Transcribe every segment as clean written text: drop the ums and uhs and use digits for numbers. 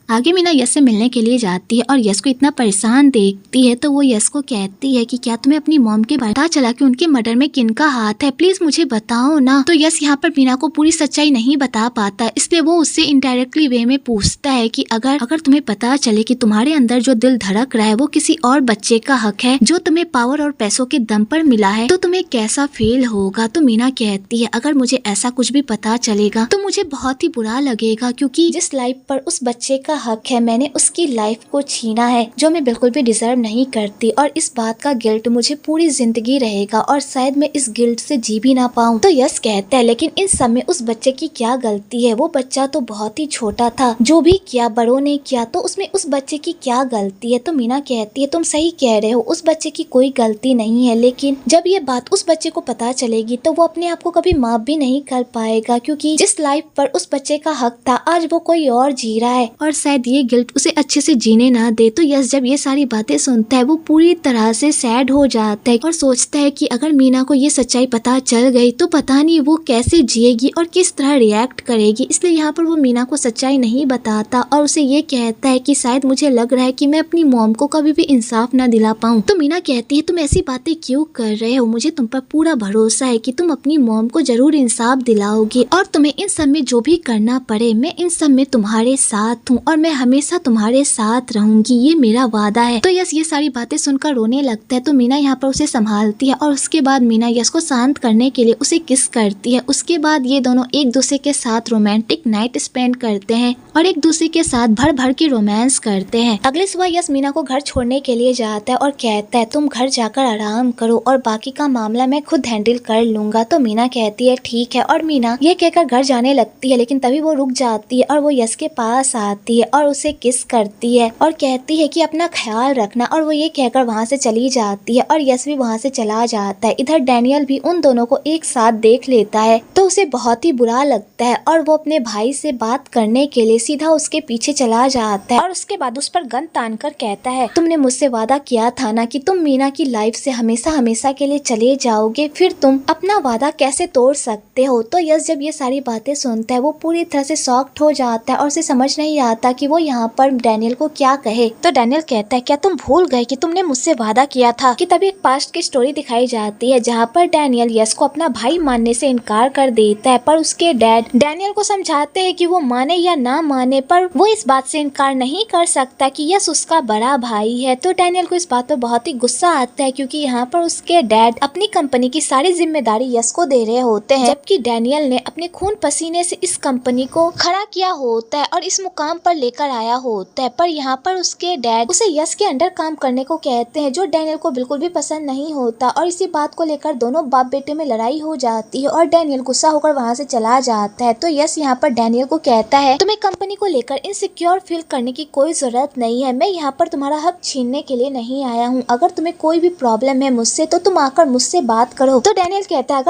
आगे मीना यश से मिलने के लिए जाती है और यश को इतना परेशान देखती है तो वो यश को कहती है कि क्या तुम्हें अपनी मॉम के बारे में पता चला कि उनके मर्डर में किनका हाथ है, प्लीज मुझे बताओ ना। तो यश यहाँ पर मीना को पूरी सच्चाई नहीं बता पाता, इसलिए वो उससे इनडायरेक्टली वे में पूछता है कि अगर तुम्हें पता चले कि तुम्हारे अंदर जो दिल धड़क रहा है वो किसी और बच्चे का हक है जो तुम्हें पावर और पैसों के दम पर मिला है, तो तुम्हें कैसा फील होगा। तो मीना कहती है अगर मुझे ऐसा कुछ भी पता चलेगा तो मुझे बहुत ही बुरा लगेगा, क्योंकि जिस लाइफ पर उस बच्चे का हक है मैंने उसकी लाइफ को छीना है, जो मैं बिल्कुल भी डिजर्व नहीं करती, और इस बात का गिल्ट मुझे पूरी जिंदगी रहेगा और शायद मैं इस गिल्ट से जी भी ना पाऊँ। तो यश कहता है लेकिन इस समय उस बच्चे की क्या गलती है, वो बच्चा तो बहुत ही छोटा था, जो भी किया बड़ों ने किया, तो उसमें उस बच्चे की क्या गलती है। तो मीना कहती है तुम सही कह रहे हो, उस बच्चे की कोई गलती नहीं है, लेकिन जब ये बात उस बच्चे को पता चलेगी तो वो अपने आप को कभी माफ भी नहीं कर पाएगा, क्योंकि जिस लाइफ पर उस बच्चे का हक था आज वो कोई और जी रहा है और शायद ये गिल्ट उसे अच्छे से जीने ना दे। तो यश जब ये सारी बातें सुनता है वो पूरी तरह से सैड हो जाता है और सोचता है कि अगर मीना को ये सच्चाई पता चल गई तो पता नहीं वो कैसे जिएगी और किस तरह रिएक्ट करेगी। इसलिए यहाँ पर वो मीना को सच्चाई नहीं बताता और उसे ये कहता है कि शायद मुझे लग रहा है कि मैं अपनी मॉम को कभी भी इंसाफ ना दिला पाऊँ। तो मीना कहती है तुम ऐसी बातें क्यों कर रहे हो, मुझे तुम पर पूरा भरोसा है कि तुम अपनी मॉम को जरूर इंसाफ दिलाओगे और तुम्हें इन सब में जो भी करना पड़े मैं इन सब में तुम्हारे साथ हूँ और मैं हमेशा तुम्हारे साथ रहूंगी, ये मेरा वादा है। तो यश ये सारी बातें सुनकर रोने लगता है, तो मीना यहाँ पर उसे संभालती है और उसके बाद मीना यश को शांत करने के लिए उसे किस करती है। उसके बाद ये दोनों एक दूसरे के साथ रोमांटिक नाइट स्पेंड करते हैं और एक दूसरे के साथ भर भर के रोमांस करते हैं। अगले सुबह यश मीना को घर छोड़ने के लिए जाता है और कहता है तुम घर जाकर आराम करो और बाकी का मामला मैं खुद हैंडल कर लूंगा। तो मीना कहती है ठीक है और मीना ये कहकर घर जाने लगती है, लेकिन तभी वो रुक जाती है और वो यश के पास आती है और उसे किस करती है और कहती है कि अपना ख्याल रखना, और वो ये कहकर वहाँ से चली जाती है और यश भी वहाँ से चला जाता है। इधर डैनियल भी उन दोनों को एक साथ देख लेता है तो उसे बहुत ही बुरा लगता है और वो अपने भाई से बात करने के लिए सीधा उसके पीछे चला जाता है और उसके बाद उस पर गन तान कर कहता है तुमने मुझसे वादा किया था ना कि तुम मीना की लाइफ से हमेशा हमेशा के लिए चले जाओगे, फिर तुम अपना वादा कैसे तोड़ सकते हो। तो यश जब ये सारी बातें सुनता है वो पूरी तरह से शॉक्ड हो जाता है और उसे समझ नहीं आता कि वो यहाँ पर डैनियल को क्या कहे। तो डैनियल कहता है क्या तुम भूल गए कि तुमने मुझसे वादा किया था कि तभी एक पास्ट की स्टोरी दिखाई जाती है जहाँ पर डैनियल यश को अपना भाई मानने से इनकार कर देता है, पर उसके डैड डैनियल को समझाते हैं कि वो माने या ना माने पर वो इस बात से इनकार नहीं कर सकता कि यश उसका बड़ा भाई है। तो डैनियल को इस बात पर बहुत ही गुस्सा आता है क्योंकि यहाँ पर उसके डैड अपनी कंपनी की सारी जिम्मेदारी यश को दे रहे होते हैं, जबकि डैनियल ने अपने खून पसीने से इस कंपनी को खड़ा किया होता है और इस मुकाम पर लेकर आया होता है। पर यहाँ पर उसके डैड उसे यश के अंडर काम करने को कहते हैं, जो डैनियल को बिल्कुल भी पसंद नहीं होता और इसी बात को लेकर दोनों बाप बेटे में लड़ाई हो जाती है और डैनियल गुस्सा होकर वहाँ से चला जाता है। तो यश यहाँ पर डैनियल को कहता है तुम्हें कंपनी को लेकर इनसिक्योर फील करने की कोई जरूरत नहीं है, मैं यहाँ पर तुम्हारा हक छीनने के लिए नहीं आया हूँ, अगर तुम्हें कोई भी प्रॉब्लम है मुझसे तो तुम आकर मुझसे बात करो। तो डैनियल कहता है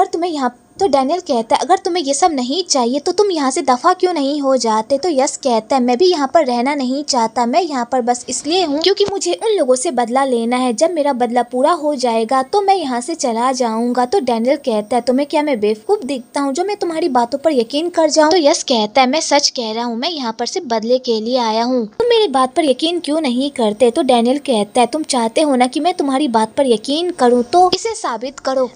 अगर तुम्हें ये सब नहीं चाहिए तो तुम यहाँ से दफा क्यों नहीं हो जाते। तो यश कहता है मैं भी यहाँ पर रहना नहीं चाहता, मैं यहाँ पर बस इसलिए हूँ क्योंकि मुझे उन लोगों से बदला लेना है, जब मेरा बदला पूरा हो जाएगा तो मैं यहाँ से चला जाऊंगा। तो डैनियल कहता है तुम्हें क्या मैं बेवकूफ दिखता हूँ जो मैं तुम्हारी बातों पर यकीन कर जाऊँ। तो यश कहता है मैं सच कह रहा हूँ, मैं यहाँ पर सिर्फ बदले के लिए आया हूँ, तुम मेरी बात पर यकीन क्यों नहीं करते। तो डैनियल कहता है तुम चाहते हो ना कि मैं तुम्हारी बात पर यकीन करूँ, तो इसे साबित करो।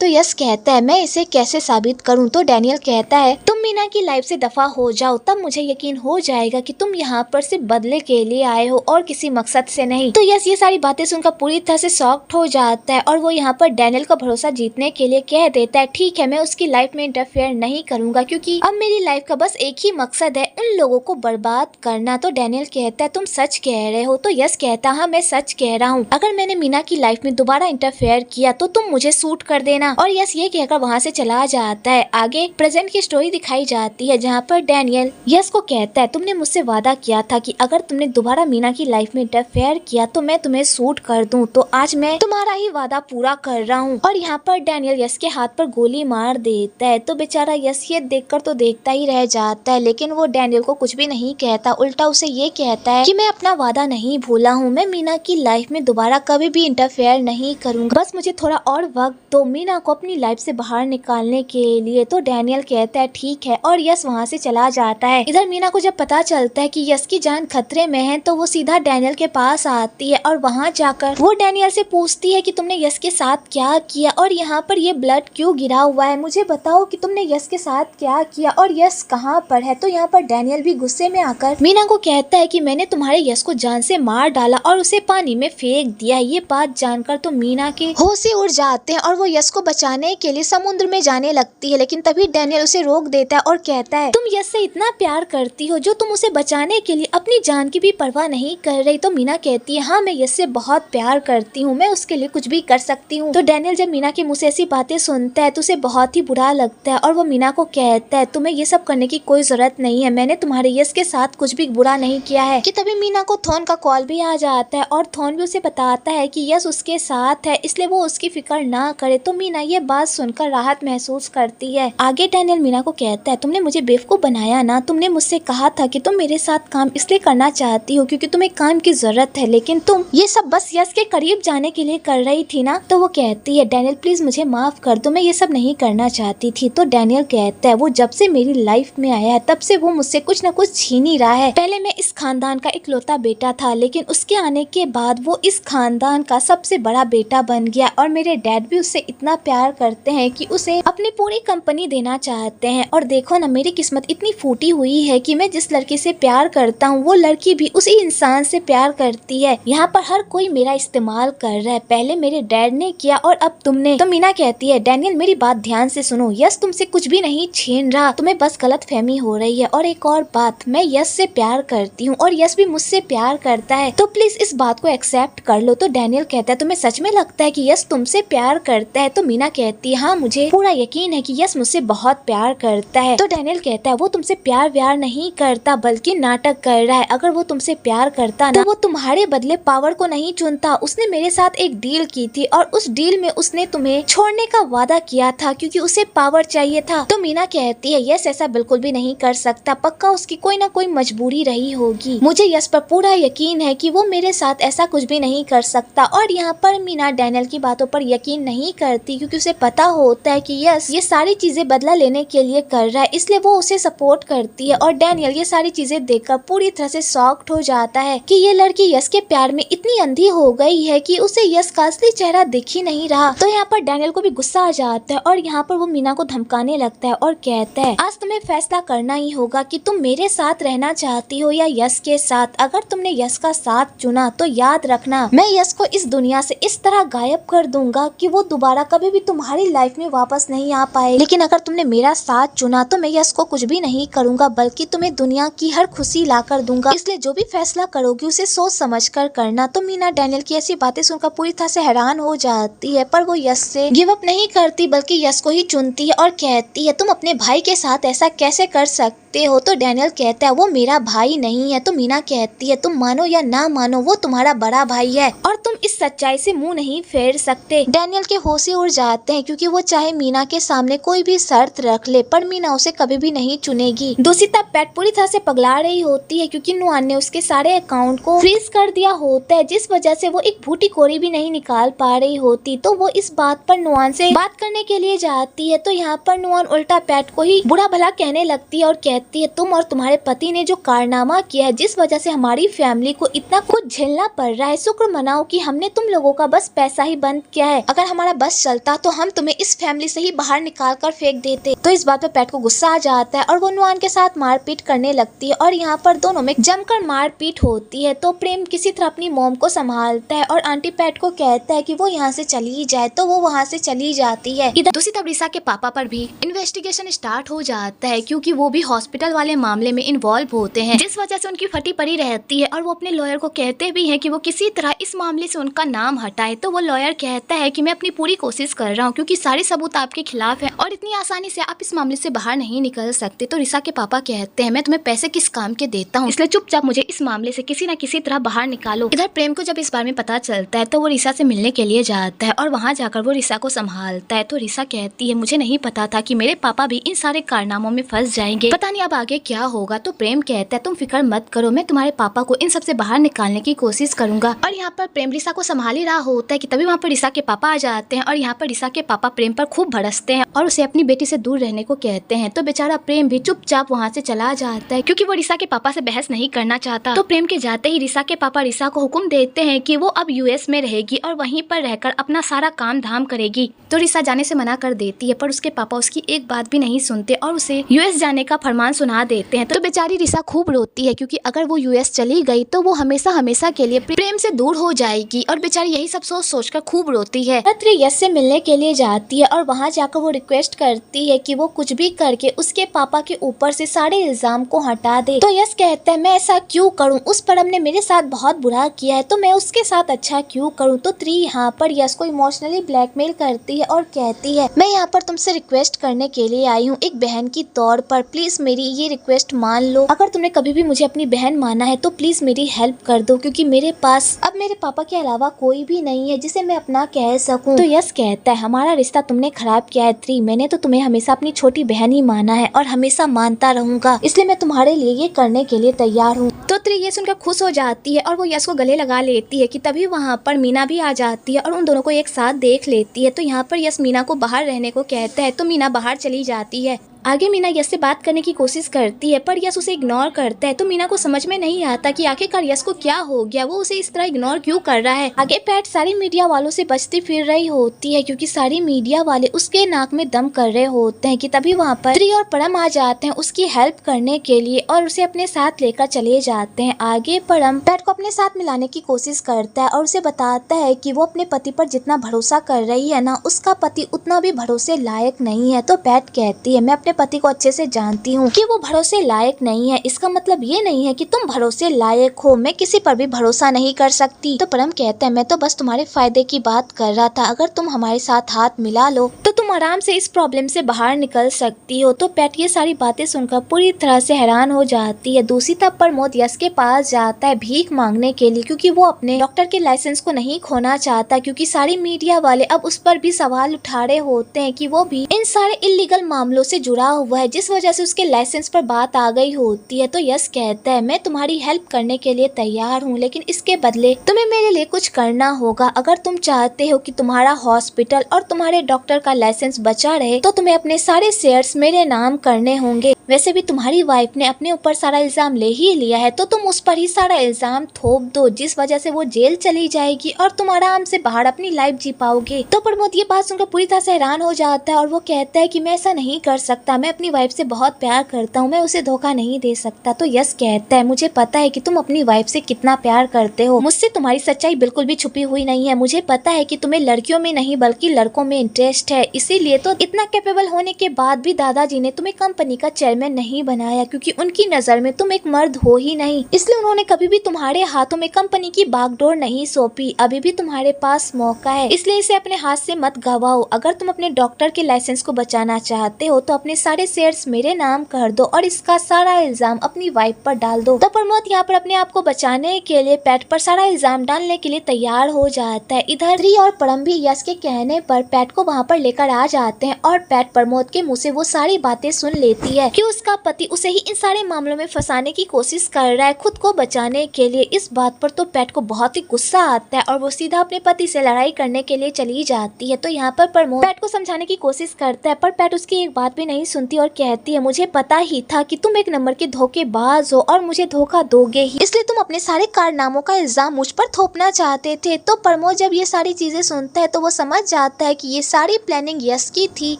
तो यश कहता है मैं इसे कैसे साबित करूं। तो डैनियल कहता है तुम मीना की लाइफ से दफा हो जाओ, तब मुझे यकीन हो जाएगा कि तुम यहाँ पर सिर्फ बदले के लिए आए हो और किसी मकसद से नहीं। तो यश ये सारी बातें सुनकर पूरी तरह से शॉक्ड हो जाता है और वो यहाँ पर डैनियल का भरोसा जीतने के लिए कह देता है ठीक है मैं उसकी लाइफ में इंटरफेयर नहीं करूंगा, क्योंकि अब मेरी लाइफ का बस एक ही मकसद है उन लोगों को बर्बाद करना। तो डैनियल कहता है तुम सच कह रहे हो। तो यश कहता हाँ मैं सच कह रहा हूँ, अगर मैंने मीना की लाइफ में दोबारा इंटरफेयर किया तो तुम मुझे शूट कर देना। और यश ये कहकर वहाँ से चला जाता है। आगे प्रेजेंट की स्टोरी दिखाई जाती है जहाँ पर डैनियल यश को कहता है तुमने मुझसे वादा किया था कि अगर तुमने दोबारा मीना की लाइफ में इंटरफेयर किया तो मैं तुम्हें शूट कर दूं, तो आज मैं तुम्हारा ही वादा पूरा कर रहा हूँ। और यहाँ पर डैनियल यश के हाथ पर गोली मार देता है। तो बेचारा यश ये देखकर तो देखता ही रह जाता है, लेकिन वो डैनियल को कुछ भी नहीं कहता, उल्टा उसे ये कहता है कि मैं अपना वादा नहीं भूला हूँ, मैं मीना की लाइफ में दोबारा कभी भी इंटरफेयर नहीं करूँगा, बस मुझे थोड़ा और वक्त दो, मीना को अपनी लाइफ से बाहर निकालने के लिए। तो डैनियल कहता है ठीक है और यश वहाँ से चला जाता है। इधर मीना को जब पता चलता है कि यश की जान खतरे में है तो वो सीधा डैनियल के पास आती है और वहाँ जाकर वो डैनियल से पूछती है कि तुमने यश के साथ क्या किया और यहाँ पर ये ब्लड क्यों गिरा हुआ है, मुझे बताओ कि तुमने यश के साथ क्या किया और यश कहाँ पर है। तो यहाँ पर डैनियल भी गुस्से में आकर मीना को कहता है कि मैंने तुम्हारे यश को जान से मार डाला और उसे पानी में फेंक दिया। ये बात जानकर तो मीना के होश ही उड़ जाते हैं और वो यश को बचाने के लिए समुद्र में जाने लगती है, लेकिन तभी डैनियल उसे रोक देता है और कहता है तुम यश से इतना प्यार करती हो जो तुम उसे बचाने के लिए अपनी जान की भी परवाह नहीं कर रही। तो मीना कहती है हाँ मैं यश से बहुत प्यार करती हूँ, मैं उसके लिए कुछ भी कर सकती हूँ। तो डैनियल जब मीना के मुँह से ऐसी बातें सुनता है तो उसे बहुत ही बुरा लगता है और वो मीना को कहता है तुम्हें ये सब करने की कोई जरूरत नहीं है, मैंने तुम्हारे यश के साथ कुछ भी बुरा नहीं किया है। कि तभी मीना को थॉन का कॉल भी आ जाता है और थॉन भी उसे बताता है कि यश उसके साथ है इसलिए वो उसकी फिक्र ना करे। तो मीना ये बात सुनकर राहत महसूस करती है। आगे डैनियल मीना को कहता है तुमने मुझे बेवकूफ बनाया ना, तुमने मुझसे कहा था कि तुम मेरे साथ काम इसलिए करना चाहती हो क्योंकि तुम्हें काम की जरूरत है, लेकिन तुम ये सब बस यश के करीब जाने के लिए कर रही थी ना। तो वो कहती है डैनियल प्लीज मुझे माफ कर दो, मैं ये सब नहीं करना चाहती थी। तो डैनियल कहता है वो जब से मेरी लाइफ में आया है तब से वो मुझसे कुछ न कुछ छीन ही रहा है। पहले मैं इस खानदान का इकलौता बेटा था, लेकिन उसके आने के बाद वो इस खानदान का सबसे बड़ा बेटा बन गया और मेरे डैड भी उससे इतना प्यार करते हैं कि उसे अपनी पूरी कंपनी देना चाहते हैं। और देखो ना मेरी किस्मत इतनी फूटी हुई है कि मैं जिस लड़की से प्यार करता हूँ वो लड़की भी उसी इंसान से प्यार करती है। यहाँ पर हर कोई मेरा इस्तेमाल कर रहा है, पहले मेरे डैड ने किया और अब तुमने। तो मीना कहती है डैनियल मेरी बात ध्यान से सुनो, यश तुमसे कुछ भी नहीं छीन रहा, तुम्हें बस गलतफहमी हो रही है। और एक और बात, मैं यश से प्यार करती हूँ और यश भी मुझसे प्यार करता है, तो प्लीज इस बात को एक्सेप्ट कर लो। तो डैनियल कहता है तुम्हें सच में लगता है कि यश तुमसे प्यार करता है। तो मीना कहती है हाँ मुझे पूरा यकीन है कि यश मुझसे बहुत प्यार करता है। तो डैनियल कहता है वो तुमसे प्यार व्यार नहीं करता बल्कि नाटक कर रहा है, अगर वो तुमसे प्यार करता ना तो वो तुम्हारे बदले पावर को नहीं चुनता। उसने मेरे साथ एक डील की थी और उस डील में उसने तुम्हें छोड़ने का वादा किया था क्योंकि उसे पावर चाहिए था। तो मीना कहती है यश ऐसा बिल्कुल भी नहीं कर सकता, पक्का उसकी कोई ना कोई मजबूरी रही होगी, मुझे यश पर पूरा यकीन है कि वो मेरे साथ ऐसा कुछ भी नहीं कर सकता। और यहाँ पर मीना डैनियल की बातों पर यकीन नहीं करती क्योंकि उसे पता होता है कि यश ये सारी चीजें बदला लेने के लिए कर रहा है, इसलिए वो उसे सपोर्ट करती है। और डैनियल ये सारी चीजें देखकर पूरी तरह से शॉक्ड हो जाता है कि ये लड़की यश के प्यार में इतनी अंधी हो गई है कि उसे यश का असली चेहरा दिख ही नहीं रहा। तो यहाँ पर डैनियल को भी गुस्सा आ जाता है और यहाँ पर वो मीना को धमकाने लगता है और कहता है आज तुम्हें फैसला करना ही होगा कि तुम मेरे साथ रहना चाहती हो या यश के साथ। अगर तुमने यश का साथ चुना तो याद रखना मैं यश को इस दुनिया से इस तरह गायब कर दूंगा कि वो दोबारा कभी भी तुम्हारी लाइफ में वापस नहीं आ पाए। लेकिन अगर तुमने मेरा साथ चुना तो मैं यश को कुछ भी नहीं करूंगा बल्कि तुम्हें दुनिया की हर खुशी ला कर दूंगा, इसलिए जो भी फैसला करोगी उसे सोच समझ कर करना। तो मीना डैनियल की ऐसी बातें सुनकर पूरी तरह से हैरान हो जाती है, पर वो यश से गिव अप नहीं करती बल्कि यश को ही चुनती है और कहती है तुम अपने भाई के साथ ऐसा कैसे कर सकते हो। तो डैनियल कहता है वो मेरा भाई नहीं है। तो मीना कहती है तुम मानो या ना मानो वो तुम्हारा बड़ा भाई है और तुम इस सच्चाई से मुंह नहीं फेर सकते। डैनियल के होश ही उड़ जाते हैं क्योंकि वो चाहे मीना के सामने कोई भी शर्त रख ले पर मीना उसे कभी भी नहीं चुनेगी। दूसरी तरफ पैट पूरी तरह से पगला रही होती है क्योंकि नुआन ने उसके सारे अकाउंट को फ्रीज कर दिया होता है, जिस वजह से वो एक भूटी कोरी भी नहीं निकाल पा रही होती। तो वो इस बात पर नुआन से बात करने के लिए जाती है तो यहाँ पर नुआन उल्टा पैट को ही बुरा भला कहने लगती है और कहती है तुम और तुम्हारे पति ने जो कारनामा किया है जिस वजह से हमारी फैमिली को इतना कुछ झेलना पड़ रहा है, शुक्र मनाओ कि हमने तुम लोगों का बस पैसा ही बंद किया है, अगर हमारा बस चलता तो हम तुम्हें इस फैमिली से ही बाहर निकाल कर फेंक देते। तो इस बात पे पैट को गुस्सा आ जाता है और वो नुआन के साथ मारपीट करने लगती है और यहाँ पर दोनों में जमकर मारपीट होती है। तो प्रेम किसी तरह अपनी मॉम को संभालता है और आंटी पैट को कहता है कि वो यहाँ से चली जाए, तो वो वहाँ से चली जाती है। इधर दूसरी तरफ रिसा के पापा पर भी इन्वेस्टिगेशन स्टार्ट हो जाता है क्योंकि वो भी हॉस्पिटल वाले मामले में इन्वॉल्व होते हैं, जिस वजह से उनकी फटी पड़ी रहती है और वो अपने लॉयर को कहते भी हैं कि वो किसी तरह इस मामले से उनका नाम हटाए। तो वो लॉयर कहता है कि मैं अपनी पूरी कोशिश कर रहा हूँ क्योंकि सारे सबूत आपके खिलाफ है और इतनी आसानी से आप इस मामले से बाहर नहीं निकल सकते। तो रिसा के पापा कहते हैं मैं तुम्हें पैसे किस काम के देता हूँ, इसलिए चुपचाप मुझे इस मामले से किसी न किसी तरह बाहर निकालो। इधर प्रेम को जब इस बारे में पता चलता है तो वो रिसा से मिलने के लिए जाता है और वहाँ जाकर वो रिसा को संभालता है। तो रिसा कहती है मुझे नहीं पता था कि मेरे पापा भी इन सारे कारनामों में फंस जाएंगे, पता नहीं नहीं अब आगे क्या होगा। तो प्रेम कहता है तुम फिक्र मत करो, मैं तुम्हारे पापा को इन सब से बाहर निकालने की कोशिश करूंगा। और यहाँ पर प्रेम रिसा को संभाल ही रहा होता है कि तभी वहाँ पर रिसा के पापा आ जाते हैं और यहाँ पर रिसा के पापा प्रेम पर खूब भड़कते हैं और उसे अपनी बेटी से दूर रहने को कहते हैं। तो बेचारा प्रेम भी चुपचाप वहाँ से चला जाता है क्योंकि वो रिसा के पापा से बहस नहीं करना चाहता। तो प्रेम के जाते ही रिसा के पापा रिसा को हुक्म देते हैं कि वो अब यूएस में रहेगी और वहीं पर रहकर अपना सारा काम धाम करेगी। तो रिसा जाने से मना कर देती है, पर उसके पापा उसकी एक बात भी नहीं सुनते और उसे यूएस जाने का फरमान सुना देते हैं। तो बेचारी रिसा खूब रोती है क्योंकि अगर वो यूएस चली गई तो वो हमेशा हमेशा के लिए प्रेम से दूर हो जाएगी और बेचारी यही सब सोच सोचकर खूब रोती है। रात्रि यश से मिलने के लिए जाती है और वहाँ जाकर वो रिक्वेस्ट करती है कि वो कुछ भी करके उसके पापा के ऊपर से सारे इल्जाम को हटा दे। तो यश कहता है मैं ऐसा क्यों करूं, उस परम ने मेरे साथ बहुत बुरा किया है तो मैं उसके साथ अच्छा क्यों करूं। तो त्री यहाँ पर यश को इमोशनली ब्लैकमेल करती है और कहती है मैं यहाँ पर तुमसे रिक्वेस्ट करने के लिए आई हूँ एक बहन की तौर पर, प्लीज मेरी ये रिक्वेस्ट मान लो। अगर तुमने कभी भी मुझे अपनी बहन माना है तो प्लीज मेरी हेल्प कर दो क्योंकि मेरे पास अब मेरे पापा के अलावा कोई भी नहीं है जिसे मैं अपना कह सकूं। तो यश कहता है हमारा रिश्ता तुमने खराब किया है त्री, मैंने तो तुम्हें हमेशा अपनी छोटी बहन ही माना है और हमेशा मानता रहूंगा, इसलिए मैं तुम्हारे लिए ये करने के लिए तैयार हूँ। तो त्री ये सुनकर खुश हो जाती है और वो यश को गले लगा लेती है कि तभी वहाँ पर मीना भी आ जाती है और उन दोनों को एक साथ देख लेती है। तो यहाँ पर यश मीना को बाहर रहने को कहता है तो मीना बाहर चली जाती है। आगे मीना यश से बात करने की कोशिश करती है पर यश उसे इग्नोर करता है। तो मीना को समझ में नहीं आता कि आखिरकार यश को क्या हो गया, वो उसे इस तरह इग्नोर क्यों कर रहा है। आगे पैट सारी मीडिया वालों से बचती फिर रही होती है क्योंकि सारी मीडिया वाले उसके नाक में दम कर रहे होते हैं कि तभी वहाँ पर त्री और परम आ जाते हैं उसकी हेल्प करने के लिए और उसे अपने साथ लेकर चले जाते हैं। आगे परम पैट को अपने साथ मिलाने की कोशिश करता है और उसे बताता है कि वो अपने पति पर जितना भरोसा कर रही है ना, उसका पति उतना भी भरोसे लायक नहीं है। तो पैट कहती है मैं अपने पति को अच्छे से जानती हूँ कि वो भरोसे लायक नहीं है, इसका मतलब ये नहीं है कि तुम भरोसे लायक हो, मैं किसी पर भी भरोसा नहीं कर सकती। तो परम कहते हैं मैं तो बस तुम्हारे फायदे की बात कर रहा था, अगर तुम हमारे साथ हाथ मिला लो तो तुम आराम से इस प्रॉब्लम से बाहर निकल सकती हो। तो पैट ये सारी बातें सुनकर पूरी तरह से हैरान हो जाती है। दूसरी तरफ प्रमोद यश के पास जाता है भीख मांगने के लिए क्योंकि वो अपने डॉक्टर के लाइसेंस को नहीं खोना चाहता क्योंकि सारी मीडिया वाले अब उस पर भी सवाल उठा रहे होते हैं कि वो भी इन सारे इलीगल मामलों से जुड़ा हुआ है जिस वजह से उसके लाइसेंस पर बात आ गई होती है। तो यश कहता है मैं तुम्हारी हेल्प करने के लिए तैयार हूँ लेकिन इसके बदले तुम्हें मेरे लिए कुछ करना होगा। अगर तुम चाहते हो कि तुम्हारा हॉस्पिटल और तुम्हारे डॉक्टर का लाइसेंस बचा रहे तो तुम्हें अपने सारे शेयर्स मेरे नाम करने होंगे। वैसे भी तुम्हारी वाइफ ने अपने ऊपर सारा इल्जाम ले ही लिया है तो तुम उस पर ही सारा इल्जाम थोप दो जिस वजह से वो जेल चली जाएगी और तुम आराम से बाहर अपनी लाइफ जी पाओगे। तो प्रमोद ये बात सुनकर पूरी तरह से हैरान हो जाता है और वो कहता है कि मैं ऐसा नहीं कर सकता, मैं अपनी वाइफ से बहुत प्यार करता हूँ, मैं उसे धोखा नहीं दे सकता। तो यश कहता है मुझे पता है कि तुम अपनी वाइफ से कितना प्यार करते हो, मुझसे तुम्हारी सच्चाई बिल्कुल भी छुपी हुई नहीं है, मुझे पता है कि तुम्हें लड़कियों में नहीं बल्कि लड़कों में इंटरेस्ट है, इसीलिए तो इतना कैपेबल होने के बाद भी दादाजी ने तुम्हें कंपनी का चेयरमैन नहीं बनाया क्योंकि उनकी नजर में तुम एक मर्द हो ही नहीं, इसलिए उन्होंने कभी भी तुम्हारे हाथों में कंपनी की बागडोर नहीं सौंपी। अभी भी तुम्हारे पास मौका है, इसलिए इसे अपने हाथ से मत गवाओ। अगर तुम अपने डॉक्टर के लाइसेंस को बचाना चाहते हो तो अपने सारे शेयर्स मेरे नाम कर दो और इसका सारा इल्जाम अपनी वाइफ पर डाल दो। तो प्रमोद यहाँ पर अपने आप को बचाने के लिए पैट पर सारा इल्जाम डालने के लिए तैयार हो जाता है। इधर त्री और परम भी यश के कहने पर पैट को वहाँ पर लेकर आ जाते हैं और पैट प्रमोद के मुँह से वो सारी बातें सुन लेती है कि उसका पति उसे ही इन सारे मामलों में फंसाने की कोशिश कर रहा है खुद को बचाने के लिए। इस बात पर तो पैट को बहुत ही गुस्सा आता है और वो सीधा अपने पति से लड़ाई करने के लिए चली जाती है। तो यहाँ पर प्रमोद पैट को समझाने की कोशिश करता है पर पैट उसकी एक बात भी नहीं सुनती और कहती है मुझे पता ही था कि तुम एक नंबर के धोखेबाज हो और मुझे धोखा दोगे ही, इसलिए तुम अपने सारे कारनामों का इल्जाम मुझ पर थोपना चाहते थे। तो प्रमोद जब ये सारी चीजें सुनता है तो वो समझ जाता है कि ये सारी प्लानिंग यश की थी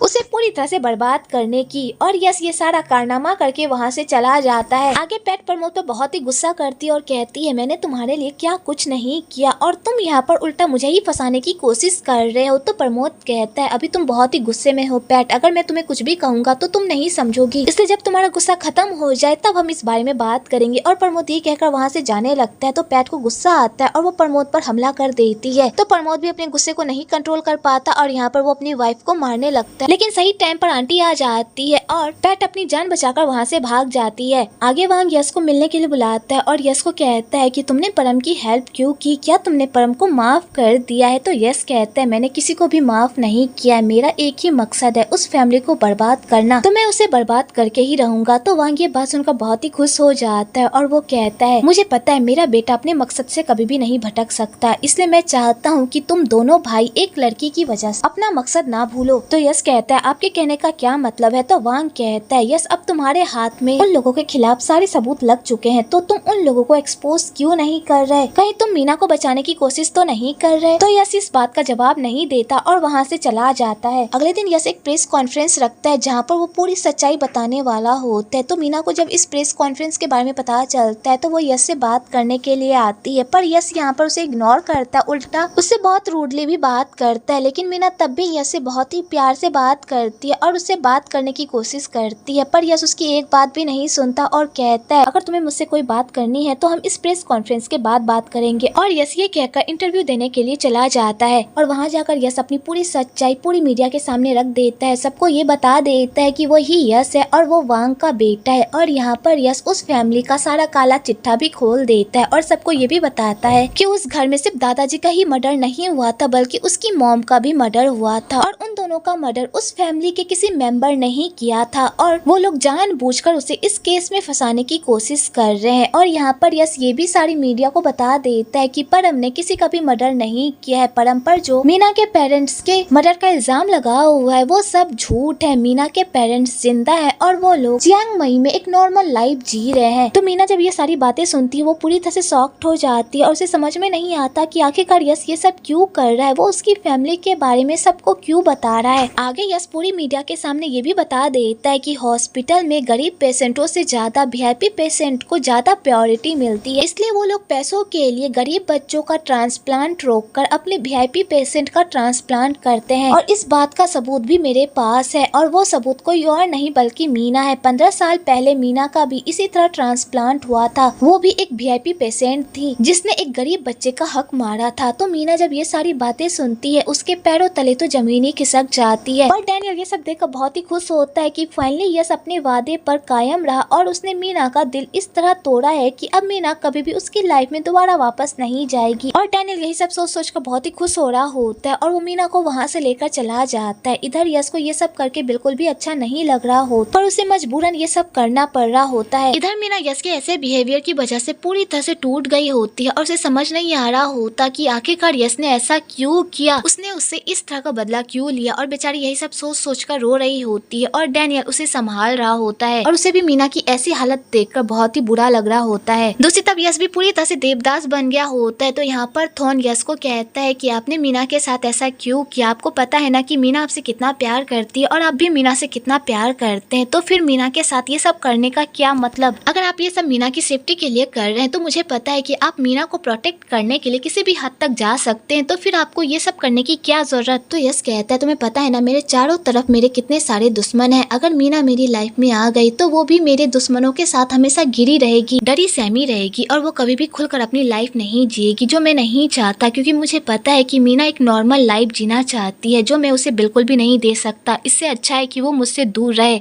उसे पूरी तरह से बर्बाद करने की और यश ये सारा कारनामा करके वहाँ से चला जाता है। आगे पैट प्रमोद पर बहुत ही गुस्सा करती है और कहती है मैंने तुम्हारे लिए क्या कुछ नहीं किया और तुम यहाँ पर उल्टा मुझे ही फंसाने की कोशिश कर रहे हो। तो प्रमोद कहता है अभी तुम बहुत ही गुस्से में हो पैट, अगर मैं तुम्हें कुछ भी कहूंगा तो तुम नहीं समझोगी, इसलिए जब तुम्हारा गुस्सा खत्म हो जाए तब हम इस बारे में बात करेंगे। और प्रमोद ये कहकर वहाँ से जाने लगता है तो पैट को गुस्सा आता है और वो प्रमोद पर हमला कर देती है। तो प्रमोद भी अपने गुस्से को नहीं कंट्रोल कर पाता और यहाँ पर वो अपनी वाइफ को मारने लगता है, लेकिन सही टाइम पर आंटी आ जाती है और पैट अपनी जान बचाकर वहाँ से भाग जाती है। आगे वांग यश को मिलने के लिए बुलाता है और यश को कहता है कि तुमने परम की हेल्प क्यों की, क्या तुमने परम को माफ कर दिया है? तो यश कहता है मैंने किसी को भी माफ नहीं किया, मेरा एक ही मकसद है उस फैमिली को बर्बाद करना, तो मैं उसे बर्बाद करके ही रहूंगा। तो वांग ये बात सुनकर बहुत ही खुश हो जाता है और वो कहता है मुझे पता है मेरा बेटा अपने मकसद से कभी भी नहीं भटक सकता, इसलिए मैं चाहता हूँ कि तुम दोनों भाई एक लड़की की वजह से अपना मकसद ना भूलो। तो यश कहता है आपके कहने का क्या मतलब है? तो वांग कहता है यश अब तुम्हारे हाथ में उन लोगों के खिलाफ सारे सबूत लग चुके हैं, तो तुम उन लोगों को एक्सपोज क्यों नहीं कर रहे? कहीं तुम मीना को बचाने की कोशिश तो नहीं कर रहे? तो यश इस बात का जवाब नहीं देता और वहाँ से चला जाता है। अगले दिन यश एक प्रेस कॉन्फ्रेंस रखता है जहाँ पर वो पूरी सच्चाई बताने वाला होता है। तो मीना को जब इस प्रेस कॉन्फ्रेंस के बारे में पता चलता है तो वो यश से बात करने के लिए आती है, पर यश यहाँ पर उसे इग्नोर करता है, उल्टा उससे बहुत रूडली भी बात करता है। लेकिन मीना तब भी यश से बहुत ही प्यार से बात करती है और उससे बात करने की कोशिश करती है, पर यश उसकी एक बात भी नहीं सुनता और कहता है अगर तुम्हें मुझसे कोई बात करनी है तो हम इस प्रेस कॉन्फ्रेंस के बाद बात करेंगे। और यश ये कहकर इंटरव्यू देने के लिए चला जाता है और वहाँ जाकर यश अपनी पूरी सच्चाई पूरी मीडिया के सामने रख देता है, सबको ये बता देता है कि वो ही यश है और वो वांग का बेटा है। और यहाँ पर यश उस फैमिली का सारा काला चिट्ठा भी खोल देता है और सबको ये भी बताता है कि उस घर में सिर्फ दादाजी का ही मर्डर नहीं हुआ था बल्कि उसकी मॉम का भी मर्डर हुआ था और उन दोनों का मर्डर उस फैमिली के किसी मेंबर ने ही किया था और वो लोग जानबूझकर उसे इस केस में फंसाने की कोशिश कर रहे हैं। और यहाँ पर यश ये भी सारी मीडिया को बता देता है कि परम ने किसी का भी मर्डर नहीं किया है, परम पर जो मीना के पेरेंट्स के मर्डर का इल्जाम लगा हुआ है वो सब झूठ है, मीना के पेरेंट्स जिंदा है और वो लोग चियांग मई में एक नॉर्मल लाइफ जी रहे हैं। तो मीना जब ये सारी बातें सुनती है वो पूरी तरह से शॉक्ड हो जाती है और उसे समझ में नहीं आता कि आखिरकार यश ये सब क्यों कर रहा है, वो उसकी फैमिली के बारे में सबको क्यों बता रहा है। आगे यश पूरी मीडिया के सामने ये भी बता देता है कि हॉस्पिटल में गरीब पेशेंटों से ज्यादा वीआईपी पेशेंट को ज्यादा प्रायोरिटी मिलती है, इसलिए वो लोग पैसों के लिए गरीब बच्चों का ट्रांसप्लांट रोककर अपने वीआईपी पेशेंट का ट्रांसप्लांट करते हैं। और इस बात का सबूत भी मेरे पास है और वो सबूत कोई और नहीं बल्कि मीना है। 15 साल पहले मीना का भी इसी तरह ट्रांसप्लांट हुआ था, वो भी एक वीआईपी पेशेंट थी जिसने एक गरीब बच्चे का हक मारा था। तो मीना जब ये सारी बातें सुनती है उसके पैरों तले तो जमीन ही खिसक जाती है और डैनियल ये सब देखकर बहुत ही खुश होता है कि फाइनली यश अपने वादे पर कायम रहा और उसने मीना का दिल इस तरह तोड़ा है कि अब मीना कभी भी उसकी लाइफ में दोबारा वापस नहीं जाएगी। और डैनियल यही सब सोच सोच कर बहुत ही खुश हो रहा होता है और वो मीना को वहाँ से लेकर चला जाता है। इधर यश को ये सब करके बिल्कुल भी अच्छा नहीं लग रहा होता पर उसे मजबूरन ये सब करना पड़ रहा होता है। इधर मीना यश के ऐसे बिहेवियर की वजह से पूरी तरह से टूट गई होती है और उसे समझ नहीं आ रहा होता कि आखिरकार यश ने ऐसा क्यों किया, उसने उससे इस तरह का बदला क्यों लिया। और बेचारी यही सब सोच सोच कर रो रही होती है और डैनियल उसे संभाल रहा होता है और उसे भी मीना की ऐसी हालत देखकर बहुत ही बुरा लग रहा होता है। दूसरी तरफ यश भी पूरी तरह से देवदास बन गया होता है। तो यहाँ पर थॉन यश को कहता है कि आपने मीना के साथ ऐसा क्यों किया, आपको पता है ना कि मीना आपसे कितना प्यार करती है और आप भी मीना से कितना प्यार करते हैं, तो फिर मीना के साथ ये सब करने का क्या मतलब? अगर आप ये सब मीना की सेफ्टी के लिए कर रहे हैं तो मुझे पता है कि आप मीना को प्रोटेक्ट करने के लिए किसी भी हद तक जा सकते हैं, तो फिर आपको ये सब करने की क्या जरूरत? तो यश कहता है तुम्हें पता है ना मेरे चारों तरफ मेरे कितने सारे दुश्मन हैं, अगर मीना मेरी लाइफ में आ गई तो वो भी मेरे दुश्मनों के साथ हमेशा गिरी रहेगी, डरी सहमी रहेगी और वो कभी भी खुलकर अपनी लाइफ नहीं जिएगी, जो मैं नहीं चाहता, क्योंकि मुझे पता है कि मीना एक नॉर्मल लाइफ जीना चाहती है जो मैं उसे बिल्कुल भी नहीं दे सकता। इससे अच्छा है कि वो मुझसे दूर रहे।